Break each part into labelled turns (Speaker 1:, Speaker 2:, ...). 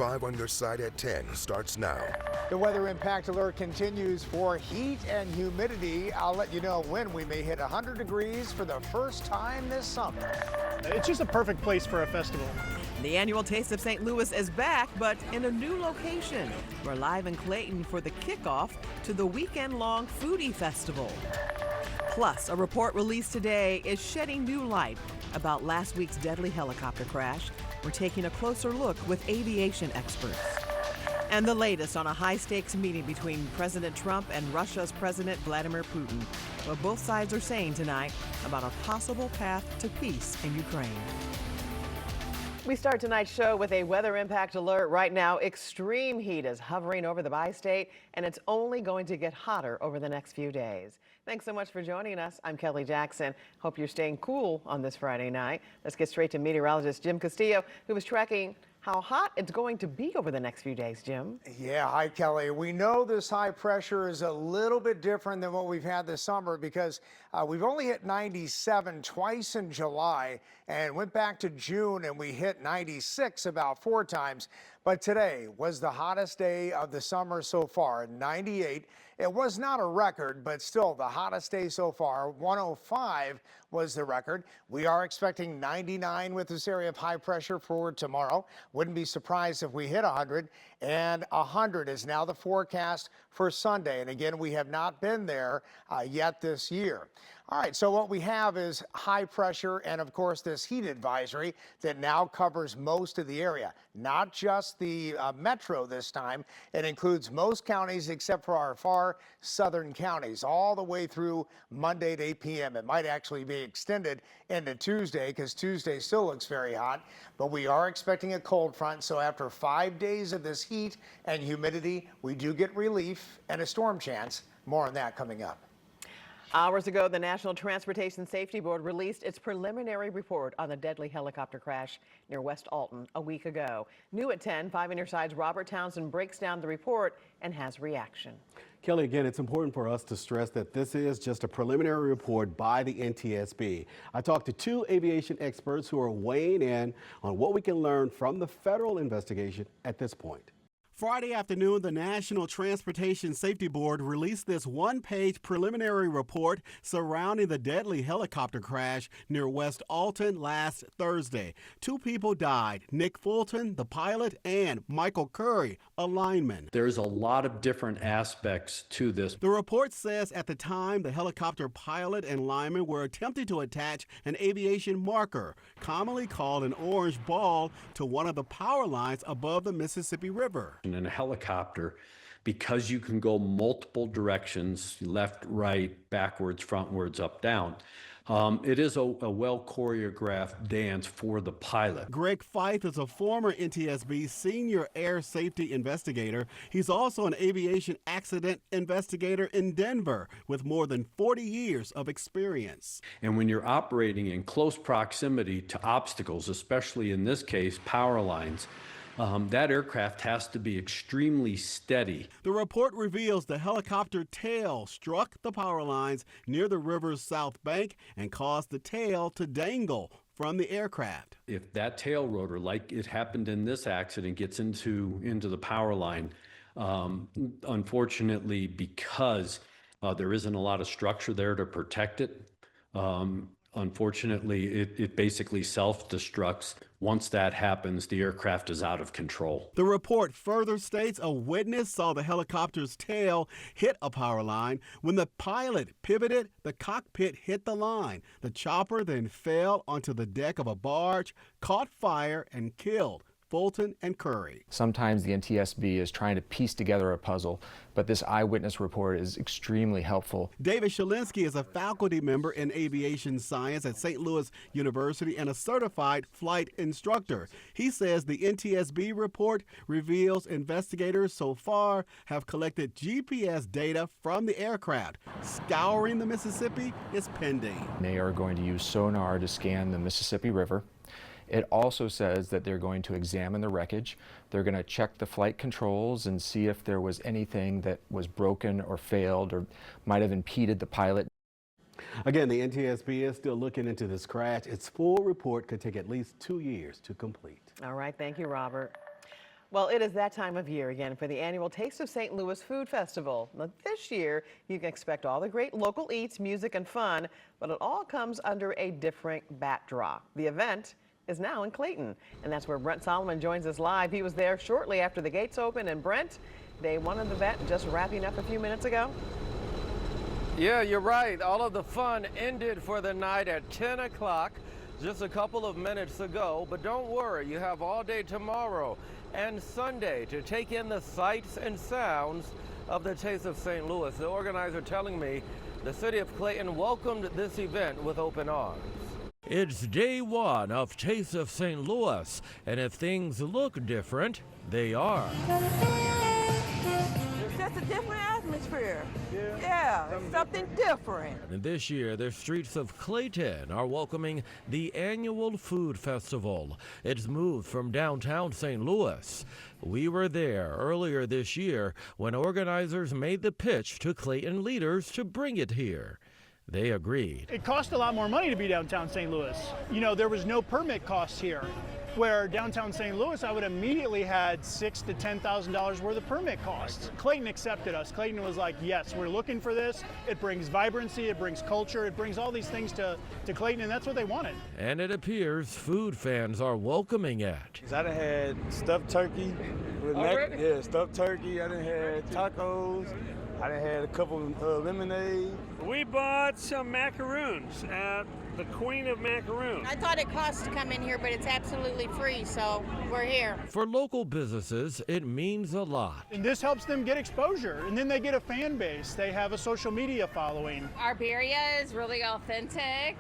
Speaker 1: 5 on your side at 10 starts now.
Speaker 2: The weather impact alert continues for heat and humidity. I'll let you know when we may hit 100 degrees for the first time this summer.
Speaker 3: It's just a perfect place for a festival.
Speaker 4: The annual Taste of St. Louis is back, but in a new location. We're live in Clayton for the kickoff to the weekend-long Foodie Festival. Plus, a report released today is shedding new light about last week's deadly helicopter crash. We're taking a closer look with aviation experts. And the latest on a high-stakes meeting between President Trump and Russia's President Vladimir Putin. What both sides are saying tonight about a possible path to peace in Ukraine. We start tonight's show with a weather impact alert. Right now, extreme heat is hovering over the bi-state, and it's only going to get hotter over the next few days. Thanks so much for joining us. I'm Kelly Jackson. Hope you're staying cool on this Friday night. Let's get straight to meteorologist Jim Castillo, who was tracking how hot it's going to be over the next few days, Jim.
Speaker 2: Yeah, hi, Kelly. We know this high pressure is a little bit different than what we've had this summer because we've only hit 97 twice in July and went back to June and we hit 96 about 4 times. But today was the hottest day of the summer so far, 98. It was not a record, but still the hottest day so far. 105 was the record. We are expecting 99 with this area of high pressure for tomorrow. Wouldn't be surprised if we hit 100, and 100 is now the forecast for Sunday. And again, we have not been there yet this year. All right, so what we have is high pressure and, of course, this heat advisory that now covers most of the area, not just the metro this time. It includes most counties except for our far southern counties all the way through Monday at 8 p.m. It might actually be extended into Tuesday because Tuesday still looks very hot, but we are expecting a cold front. So after 5 days of this heat and humidity, we do get relief and a storm chance. More on that coming up.
Speaker 4: Hours ago, the National Transportation Safety Board released its preliminary report on the deadly helicopter crash near West Alton a week ago. New at 10, 5 on your side's Robert Townsend breaks down the report and has reaction.
Speaker 5: Kelly, again, it's important for us to stress that this is just a preliminary report by the NTSB. I talked to 2 aviation experts who are weighing in on what we can learn from the federal investigation at this point. Friday afternoon, the National Transportation Safety Board released this one-page preliminary report surrounding the deadly helicopter crash near West Alton last Thursday. 2 people died, Nick Fulton, the pilot, and Michael Curry, a lineman.
Speaker 6: There's a lot of different aspects to this.
Speaker 5: The report says at the time, the helicopter pilot and lineman were attempting to attach an aviation marker, commonly called an orange ball, to one of the power lines above the Mississippi River.
Speaker 6: In a helicopter, because you can go multiple directions, left, right, backwards, frontwards, up, down, it is a well choreographed dance for the pilot.
Speaker 5: Greg Fife is a former NTSB senior air safety investigator. He's also an aviation accident investigator in Denver with more than 40 years of experience.
Speaker 6: And when you're operating in close proximity to obstacles, especially in this case, power lines, that aircraft has to be extremely steady.
Speaker 5: The report reveals the helicopter tail struck the power lines near the river's south bank and caused the tail to dangle from the aircraft.
Speaker 6: If that tail rotor, like it happened in this accident, gets into the power line, unfortunately, because there isn't a lot of structure there to protect it, unfortunately, it basically self-destructs. Once that happens, the aircraft is out of control.
Speaker 5: The report further states a witness saw the helicopter's tail hit a power line. When the pilot pivoted, the cockpit hit the line. The chopper then fell onto the deck of a barge, caught fire, and killed Fulton and Curry.
Speaker 7: Sometimes the NTSB is trying to piece together a puzzle, but this eyewitness report is extremely helpful.
Speaker 5: David Shalinsky is a faculty member in aviation science at St. Louis University and a certified flight instructor. He says the NTSB report reveals investigators so far have collected GPS data from the aircraft. Scouring the Mississippi is pending.
Speaker 7: They are going to use sonar to scan the Mississippi River. It also says that they're going to examine the wreckage. They're going to check the flight controls and see if there was anything that was broken or failed or might have impeded the pilot.
Speaker 5: Again, the NTSB is still looking into this crash. Its full report could take at least 2 years to complete.
Speaker 4: All right, thank you, Robert. Well, it is that time of year again for the annual Taste of St. Louis Food Festival. Now, this year, you can expect all the great local eats, music, and fun, but it all comes under a different backdrop. The event is now in Clayton, and that's where Brent Solomon joins us live. He was there shortly after the gates opened, and Brent, day one of the event just wrapping up a few minutes ago.
Speaker 8: Yeah, you're right. All of the fun ended for the night at 10 o'clock, just a couple of minutes ago. But don't worry, you have all day tomorrow and Sunday to take in the sights and sounds of the Taste of St. Louis. The organizer telling me the city of Clayton welcomed this event with open arms. It's day one of Taste of St. Louis, and if things look different, they are.
Speaker 9: It's just a different atmosphere. Yeah, it's something different.
Speaker 8: And this year, the streets of Clayton are welcoming the annual food festival. It's moved from downtown St. Louis. We were there earlier this year when organizers made the pitch to Clayton leaders to bring it here. They agreed.
Speaker 3: It cost a lot more money to be downtown St. Louis. You know, there was no permit costs here. Where downtown St. Louis, I would immediately had $6,000 to $10,000 worth of permit costs. Clayton accepted us. Clayton was like, yes, we're looking for this. It brings vibrancy, it brings culture, it brings all these things to Clayton, and that's what they wanted.
Speaker 8: And it appears food fans are welcoming it.
Speaker 10: I done had stuffed turkey. Yeah, stuffed turkey. I done had tacos. I done had a couple of lemonade.
Speaker 11: We bought some macaroons at the Queen of Macaroons.
Speaker 12: I thought it cost to come in here, but it's absolutely free, so we're here.
Speaker 8: For local businesses, it means a lot.
Speaker 3: And this helps them get exposure, and then they get a fan base. They have a social media following.
Speaker 13: Our birria is really authentic.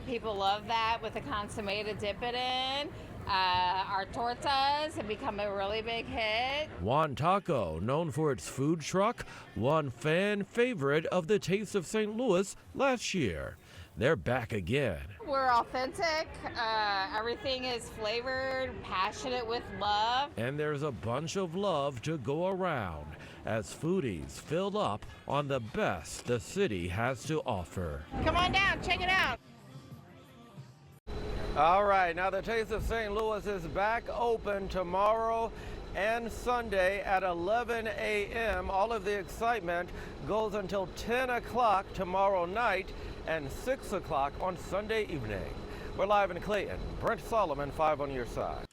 Speaker 13: People love that with the consomme to dip it in. Our tortas have become a really big hit.
Speaker 8: Juan Taco, known for its food truck, one fan favorite of the Taste of St. Louis last year. They're back again.
Speaker 13: We're authentic. Everything is flavored, passionate with love.
Speaker 8: And there's a bunch of love to go around as foodies fill up on the best the city has to offer.
Speaker 12: Come on down, check it out.
Speaker 8: All right, now the Taste of St. Louis is back open tomorrow and Sunday at 11 a.m. All of the excitement goes until 10 o'clock tomorrow night and 6 o'clock on Sunday evening. We're live in Clayton. Brent Solomon, 5 on your side.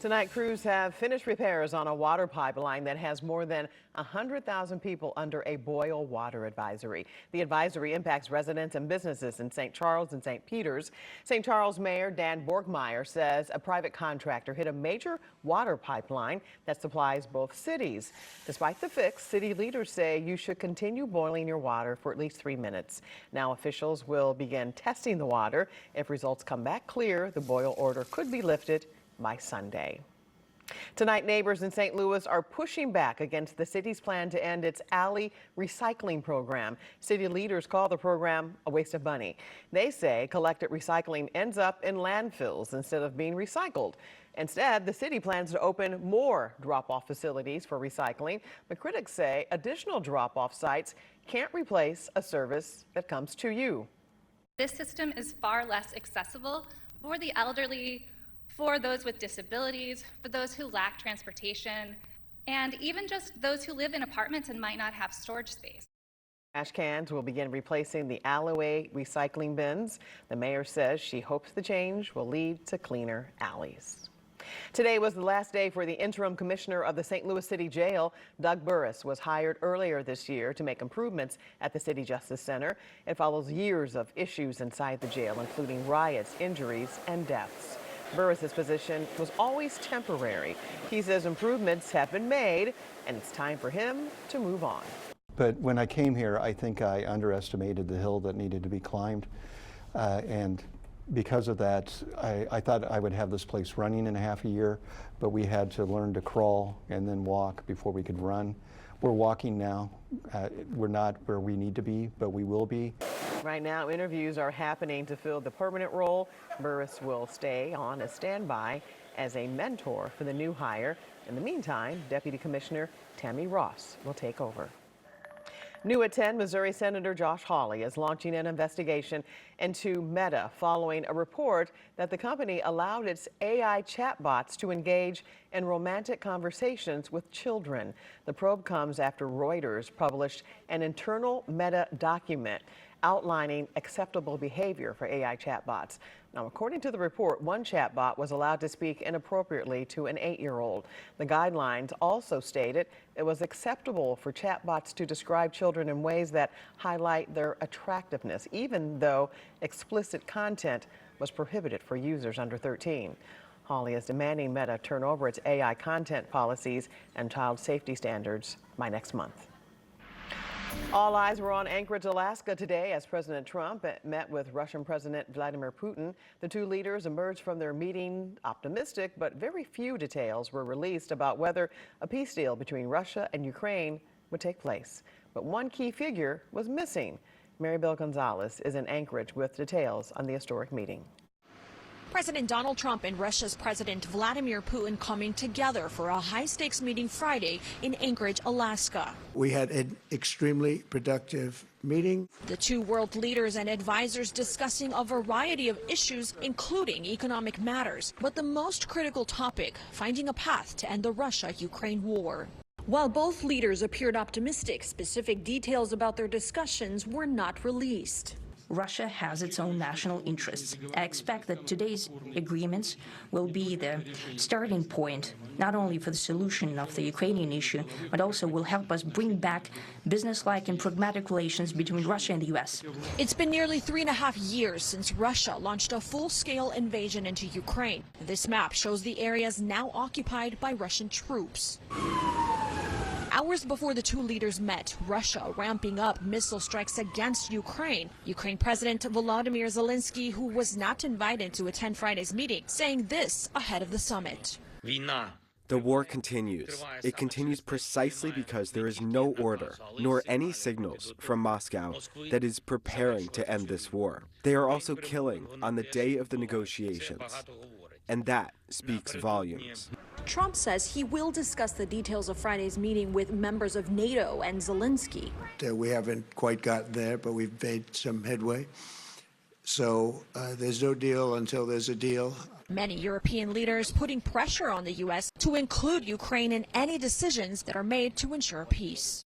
Speaker 4: Tonight, crews have finished repairs on a water pipeline that has more than 100,000 people under a boil water advisory. The advisory impacts residents and businesses in St. Charles and St. Peters. St. Charles Mayor Dan Borgmeyer says a private contractor hit a major water pipeline that supplies both cities. Despite the fix, city leaders say you should continue boiling your water for at least 3 minutes. Now officials will begin testing the water. If results come back clear, the boil order could be lifted by Sunday. Tonight, neighbors in St. Louis are pushing back against the city's plan to end its alley recycling program. City leaders call the program a waste of money. They say collected recycling ends up in landfills instead of being recycled. Instead, the city plans to open more drop-off facilities for recycling, but critics say additional drop-off sites can't replace a service that comes to you.
Speaker 14: This system is far less accessible for the elderly, for those with disabilities, for those who lack transportation, and even just those who live in apartments and might not have storage space.
Speaker 4: Trash cans will begin replacing the alleyway recycling bins. The mayor says she hopes the change will lead to cleaner alleys. Today was the last day for the interim commissioner of the St. Louis City Jail. Doug Burris was hired earlier this year to make improvements at the City Justice Center. It follows years of issues inside the jail, including riots, injuries, and deaths. Burris's position was always temporary. He says improvements have been made, and it's time for him to move on.
Speaker 15: But when I came here, I think I underestimated the hill that needed to be climbed. And because of that, I thought I would have this place running in half a year, but we had to learn to crawl and then walk before we could run. We're walking now. We're not where we need to be, but we will be.
Speaker 4: Right now, interviews are happening to fill the permanent role. Burris will stay on as standby as a mentor for the new hire. In the meantime, Deputy Commissioner Tammy Ross will take over. New at 10, Missouri Senator Josh Hawley is launching an investigation into Meta following a report that the company allowed its AI chatbots to engage in romantic conversations with children. The probe comes after Reuters published an internal Meta document outlining acceptable behavior for AI chatbots. Now, according to the report, one chatbot was allowed to speak inappropriately to an 8-year-old. The guidelines also stated it was acceptable for chatbots to describe children in ways that highlight their attractiveness, even though explicit content was prohibited for users under 13. Hawley is demanding Meta turn over its AI content policies and child safety standards by next month. All eyes were on Anchorage, Alaska today as President Trump met with Russian President Vladimir Putin. The two leaders emerged from their meeting optimistic, but very few details were released about whether a peace deal between Russia and Ukraine would take place. But one key figure was missing. Maribel Gonzalez is in Anchorage with details on the historic meeting.
Speaker 16: President Donald Trump and Russia's President Vladimir Putin coming together for a high-stakes meeting Friday in Anchorage, Alaska.
Speaker 17: We had an extremely productive meeting.
Speaker 16: The two world leaders and advisors discussing a variety of issues, including economic matters. But the most critical topic, finding a path to end the Russia-Ukraine war. While both leaders appeared optimistic, specific details about their discussions were not released.
Speaker 18: Russia has its own national interests. I expect that today's agreements will be the starting point, not only for the solution of the Ukrainian issue, but also will help us bring back business-like and pragmatic relations between Russia and the U.S.
Speaker 16: It's been nearly 3.5 years since Russia launched a full-scale invasion into Ukraine. This map shows the areas now occupied by Russian troops. Hours before the two leaders met, Russia ramping up missile strikes against Ukraine. Ukraine President Volodymyr Zelensky, who was not invited to attend Friday's meeting, saying this ahead of the summit.
Speaker 19: The war continues. It continues precisely because there is no order, nor any signals from Moscow that is preparing to end this war. They are also killing on the day of the negotiations, and that speaks volumes.
Speaker 16: Trump says he will discuss the details of Friday's meeting with members of NATO and Zelensky.
Speaker 17: We haven't quite gotten there, but we've made some headway. So there's no deal until there's a deal.
Speaker 16: Many European leaders putting pressure on the U.S. to include Ukraine in any decisions that are made to ensure peace.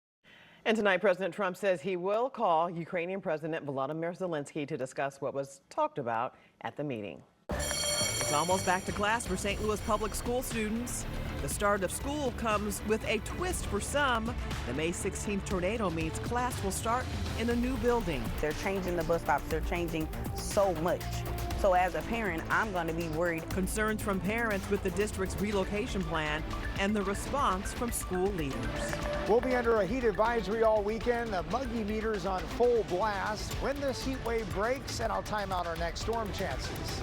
Speaker 4: And tonight, President Trump says he will call Ukrainian President Volodymyr Zelensky to discuss what was talked about at the meeting. It's almost back to class for St. Louis public school students. The start of school comes with a twist for some. The May 16th tornado means class will start in a new building.
Speaker 20: They're changing the bus stops. They're changing so much. So as a parent, I'm going to be worried.
Speaker 4: Concerns from parents with the district's relocation plan and the response from school leaders.
Speaker 2: We'll be under a heat advisory all weekend. The muggy meter's on full blast. When this heat wave breaks, and I'll time out our next storm chances.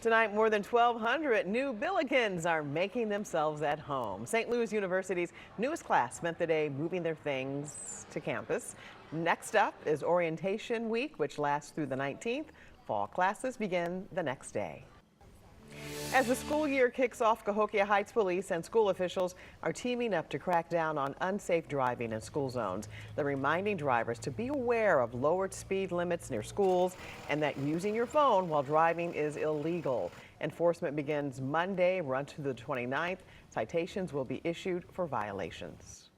Speaker 4: Tonight, more than 1,200 new Billikens are making themselves at home. St. Louis University's newest class spent the day moving their things to campus. Next up is orientation week, which lasts through the 19th. Fall classes begin the next day. As the school year kicks off, Cahokia Heights Police and school officials are teaming up to crack down on unsafe driving in school zones. They're reminding drivers to be aware of lowered speed limits near schools and that using your phone while driving is illegal. Enforcement begins Monday, run to the 29th. Citations will be issued for violations.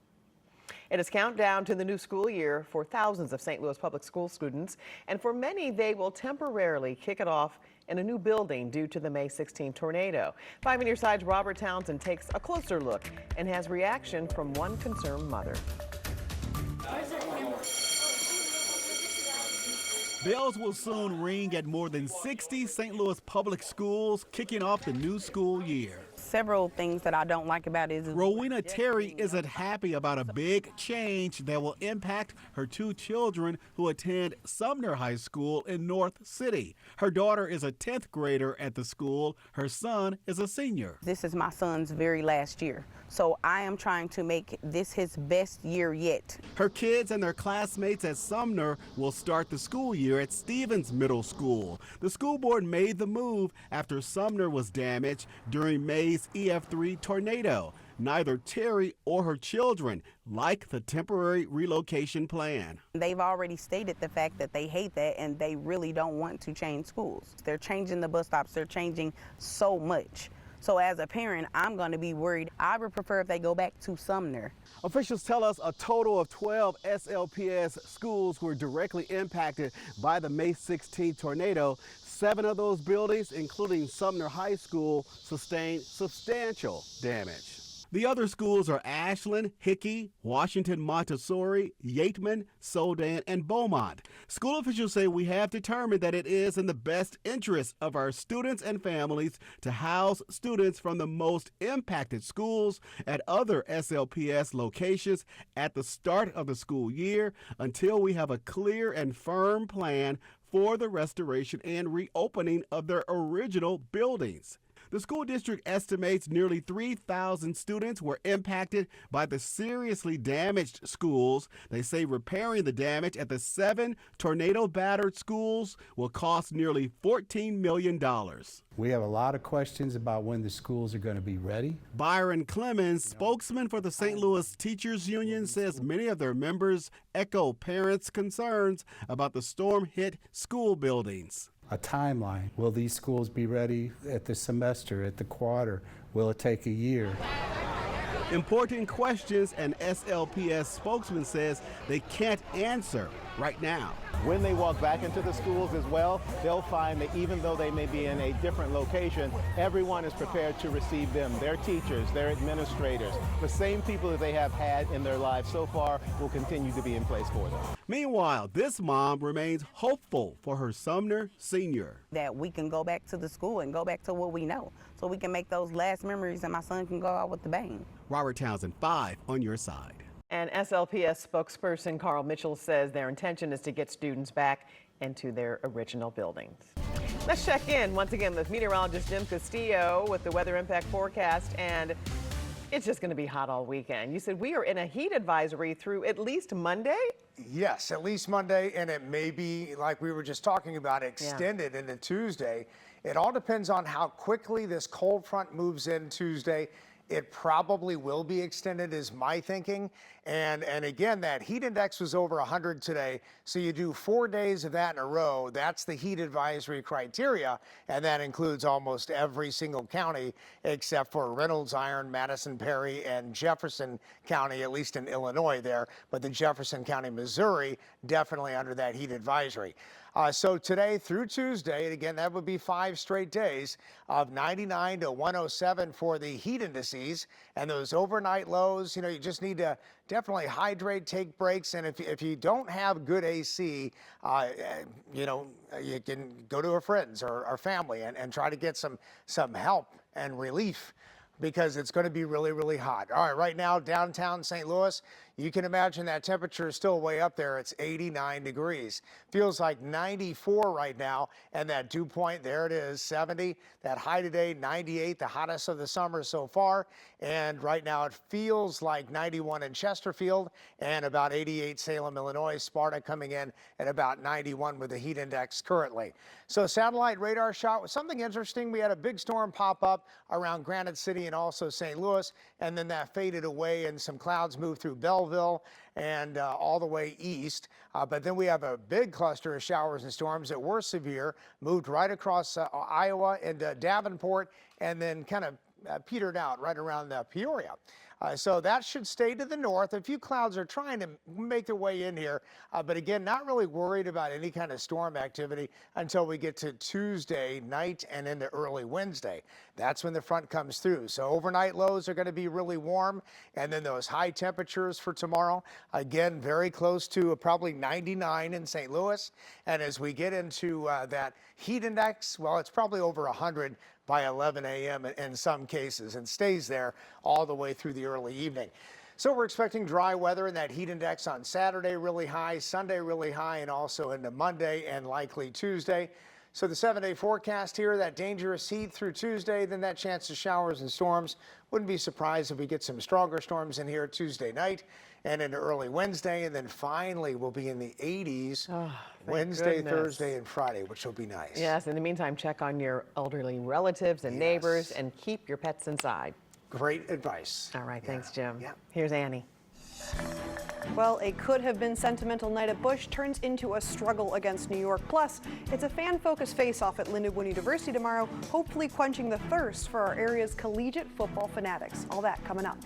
Speaker 4: It is countdown to the new school year for thousands of St. Louis public school students, and for many, they will temporarily kick it off in a new building due to the May 16 tornado. 5 on your side's Robert Townsend takes a closer look and has reaction from one concerned mother.
Speaker 21: Bells will soon ring at more than 60 St. Louis public schools, kicking off the new school year.
Speaker 20: Several things that I don't like about it is
Speaker 21: Rowena Terry isn't happy about a big change that will impact her two children who attend Sumner High School in North City. Her daughter is a 10th grader at the school. Her son is a senior.
Speaker 20: This is my son's very last year, so I am trying to make this his best year yet.
Speaker 21: Her kids and their classmates at Sumner will start the school year at Stevens Middle School. The school board made the move after Sumner was damaged during May's EF3 tornado. neither Terry or her children like the temporary relocation plan.
Speaker 20: They've already stated the fact that they hate that and they really don't want to change schools. They're changing the bus stops, they're changing so much. So as a parent, I'm going to be worried. I would prefer if they go back to Sumner.
Speaker 21: Officials tell us a total of 12 SLPS schools were directly impacted by the May 16th tornado. 7 of those buildings, including Sumner High School, sustained substantial damage. The other schools are Ashland, Hickey, Washington Montessori, Yateman, Soldan, and Beaumont. School officials say we have determined that it is in the best interest of our students and families to house students from the most impacted schools at other SLPS locations at the start of the school year until we have a clear and firm plan for the restoration and reopening of their original buildings. The school district estimates nearly 3,000 students were impacted by the seriously damaged schools. They say repairing the damage at the 7 tornado-battered schools will cost nearly $14 million.
Speaker 1: We have a lot of questions about when the schools are going to be ready.
Speaker 21: Byron Clemens, spokesman for the St. Louis Teachers Union, says many of their members echo parents' concerns about the storm-hit school buildings.
Speaker 1: A timeline. Will these schools be ready at the semester, at the quarter? Will it take a year?
Speaker 21: Important questions, and SLPS spokesman says they can't answer right now.
Speaker 22: When they walk back into the schools as well, they'll find that even though they may be in a different location, everyone is prepared to receive them. Their teachers, their administrators, the same people that they have had in their lives so far will continue to be in place for them.
Speaker 21: Meanwhile, this mom remains hopeful for her Sumner senior.
Speaker 20: That we can go back to the school and go back to what we know so we can make those last memories and my son can go out with the bang.
Speaker 21: Robert Townsend, 5 on your side.
Speaker 23: And SLPS spokesperson Carl Mitchell says their intention is to get students back into their original buildings. Let's check in once again with meteorologist Jim Castillo with the weather impact forecast, and it's just going to be hot all weekend. You said we are in a heat advisory through at least Monday?
Speaker 2: Yes, at least Monday, and it may be, like we were just talking about, extended into Tuesday. It all depends on how quickly this cold front moves in Tuesday. It probably will be extended is my thinking. And again, that heat index was over 100 today. So you do 4 days of that in a row. That's the heat advisory criteria. And that includes almost every single county except for Reynolds, Iron, Madison, Perry, and Jefferson County, at least in Illinois there. But the Jefferson County, Missouri, definitely under that heat advisory. So today through Tuesday, and again, that would be 5 straight days of 99 to 107 for the heat indices. And those overnight lows, you just need to definitely hydrate, take breaks. And if you don't have good AC, you can go to a friend's or family and try to get some help and relief, because it's going to be really, really hot. All right, right now, downtown St. Louis, you can imagine that temperature is still way up there. It's 89 degrees. Feels like 94 right now, and that dew point, there it is, 70. That high today, 98, the hottest of the summer so far. And right now, it feels like 91 in Chesterfield and about 88 Salem, Illinois. Sparta coming in at about 91 with the heat index currently. So satellite radar shot was something interesting. We had a big storm pop up around Granite City and also St. Louis, and then that faded away and some clouds moved through Belleville and all the way east. But then we have a big cluster of showers and storms that were severe, moved right across Iowa into Davenport, and then kind of petered out right around Peoria. So that should stay to the north. A few clouds are trying to make their way in here, but again, not really worried about any kind of storm activity until we get to Tuesday night and into early Wednesday. That's when the front comes through. So overnight lows are going to be really warm, and then those high temperatures for tomorrow, again, very close to probably 99 in St. Louis. And as we get into that heat index, well, it's probably over 100 by 11 a.m. in some cases, and stays there all the way through the early evening. So we're expecting dry weather, and that heat index on Saturday really high, Sunday really high, and also into Monday and likely Tuesday. So the 7-day forecast here, that dangerous heat through Tuesday, then that chance of showers and storms. Wouldn't be surprised if we get some stronger storms in here Tuesday night and into early Wednesday, and then finally we'll be in the 80s Wednesday, Thursday, and Friday, which will be nice.
Speaker 23: Yes, in the meantime, check on your elderly relatives and neighbors and keep your pets inside.
Speaker 2: Great advice.
Speaker 23: All right, thanks, Jim. Here's Annie.
Speaker 5: Well, a could have been sentimental night at Busch turns into a struggle against New York. Plus, it's a fan-focused face-off at Lindenwood University tomorrow, hopefully quenching the thirst for our area's collegiate football fanatics. All that coming up.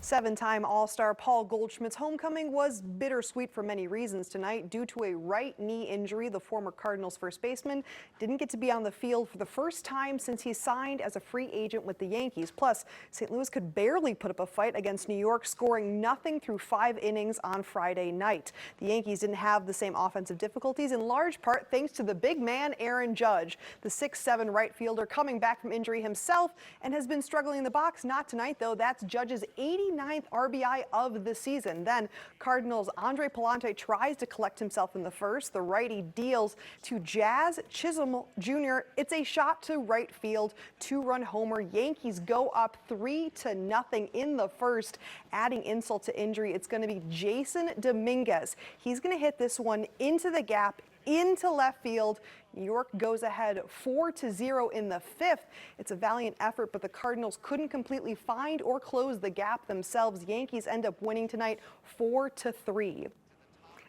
Speaker 5: Seven-time All-Star Paul Goldschmidt's homecoming was bittersweet for many reasons tonight. Due to a right knee injury, the former Cardinals first baseman didn't get to be on the field for the first time since he signed as a free agent with the Yankees. Plus, St. Louis could barely put up a fight against New York, scoring nothing through 5 innings on Friday night. The Yankees didn't have the same offensive difficulties, in large part thanks to the big man Aaron Judge. The 6'7" right fielder coming back from injury himself and has been struggling in the box. Not tonight, though. That's Judge's 89th RBI of the season. Then Cardinals' Andre Palante tries to collect himself in the first. The righty deals to Jazz Chisholm Jr. It's a shot to right field, 2-run homer. Yankees go up 3-0 in the first. Adding insult to injury, it's going to be Jason Dominguez. He's going to hit this one into the gap, into left field. New York goes ahead 4-0 in the fifth. It's a valiant effort, but the Cardinals couldn't completely find or close the gap themselves. Yankees end up winning tonight 4-3.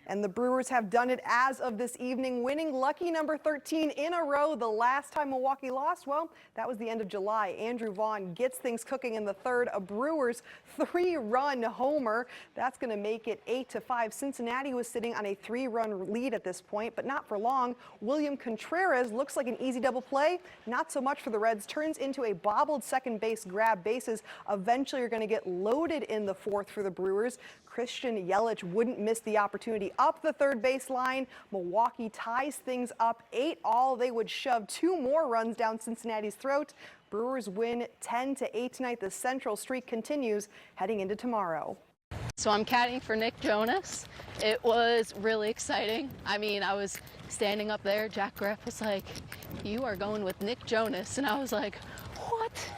Speaker 5: And the Brewers have done it as of this evening, winning lucky number 13 in a row. The last time Milwaukee lost, well, that was the end of July. Andrew Vaughn gets things cooking in the third, a Brewers 3-run homer. That's going to make it 8-5. Cincinnati was sitting on a 3-run lead at this point, but not for long. William Contreras looks like an easy double play. Not so much for the Reds. Turns into a bobbled second base grab. Bases eventually are going to get loaded in the fourth for the Brewers. Christian Yelich wouldn't miss the opportunity up the third base line. Milwaukee ties things up 8-all. They would shove 2 more runs down Cincinnati's throat. Brewers win 10-8 tonight. The Central streak continues heading into tomorrow.
Speaker 6: So I'm caddying for Nick Jonas. It was really exciting. I mean, I was standing up there. Jack Greff was like, "You are going with Nick Jonas." And I was like, what?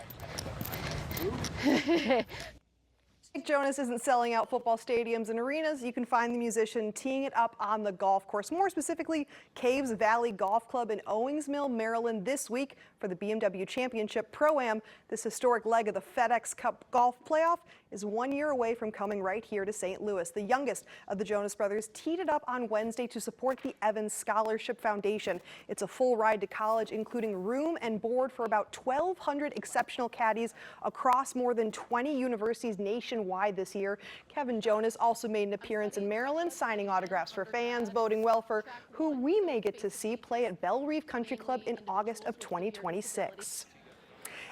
Speaker 5: Nick Jonas isn't selling out football stadiums and arenas. You can find the musician teeing it up on the golf course, more specifically Caves Valley Golf Club in Owings Mill, Maryland, this week for the BMW Championship Pro-Am. This historic leg of the FedEx Cup golf playoff is 1 year away from coming right here to St. Louis. The youngest of the Jonas brothers teed it up on Wednesday to support the Evans Scholarship Foundation. It's a full ride to college, including room and board for about 1,200 exceptional caddies across more than 20 universities nationwide this year. Kevin Jonas also made an appearance in Maryland, signing autographs for fans, boding well for who we may get to see play at Belle Reve Country Club in August of 2026.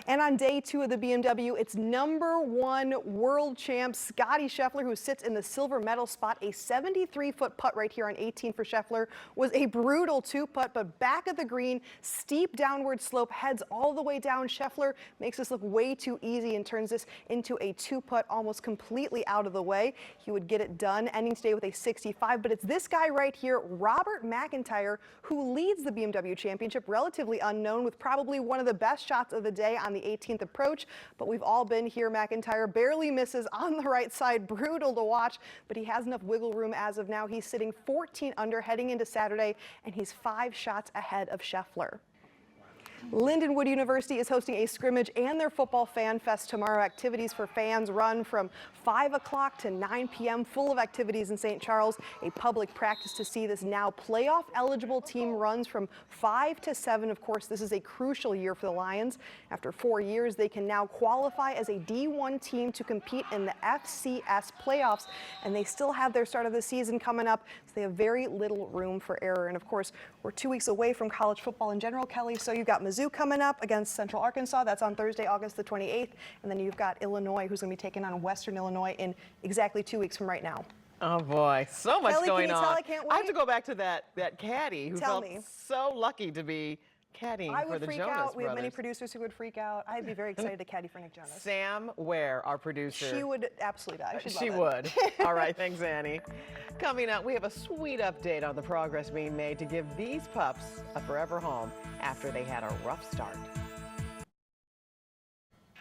Speaker 5: And on day 2 of the BMW, it's #1 world champ Scottie Scheffler, who sits in the silver medal spot. A 73-foot putt right here on 18 for Scheffler was a brutal 2-putt, but back at the green, steep downward slope, heads all the way down. Scheffler makes this look way too easy and turns this into a 2-putt almost completely out of the way. He would get it done, ending today with a 65, but it's this guy right here, Robert McIntyre, who leads the BMW Championship, relatively unknown, with probably one of the best shots of the day on the 18th approach, but we've all been here. McIntyre barely misses on the right side. Brutal to watch, but he has enough wiggle room as of now. He's sitting 14 under heading into Saturday, and he's 5 shots ahead of Scheffler. Lindenwood University is hosting a scrimmage and their football fan fest tomorrow. Activities for fans run from 5 o'clock to 9 p.m. Full of activities in St. Charles. A public practice to see this now playoff eligible team runs from 5 to 7. Of course, this is a crucial year for the Lions. After 4 years, they can now qualify as a D1 team to compete in the FCS playoffs, and they still have their start of the season coming up, so they have very little room for error. And of course, we're 2 weeks away from college football in general, Kelly, so you've got Mizzou coming up against Central Arkansas. That's on Thursday, August the 28th. And then you've got Illinois, who's going to be taking on Western Illinois in exactly 2 weeks from right now.
Speaker 23: Oh boy, so much
Speaker 5: Kelly,
Speaker 23: going
Speaker 5: can you
Speaker 23: on.
Speaker 5: tell I can't wait?
Speaker 23: I have to go back to that caddy who
Speaker 5: Tell
Speaker 23: felt
Speaker 5: me.
Speaker 23: so lucky to be caddying
Speaker 5: I
Speaker 23: for
Speaker 5: would
Speaker 23: the
Speaker 5: freak
Speaker 23: Jonas
Speaker 5: out.
Speaker 23: brothers.
Speaker 5: We have many producers who would freak out. I'd be very excited to caddy for Nick Jonas.
Speaker 23: Sam Ware, our producer.
Speaker 5: She would absolutely die.
Speaker 23: She would. All right, thanks, Annie. Coming up, we have a sweet update on the progress being made to give these pups a forever home after they had a rough start.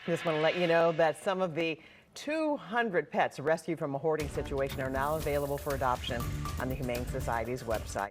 Speaker 23: Just want to let you know that some of the 200 pets rescued from a hoarding situation are now available for adoption on the Humane Society's website.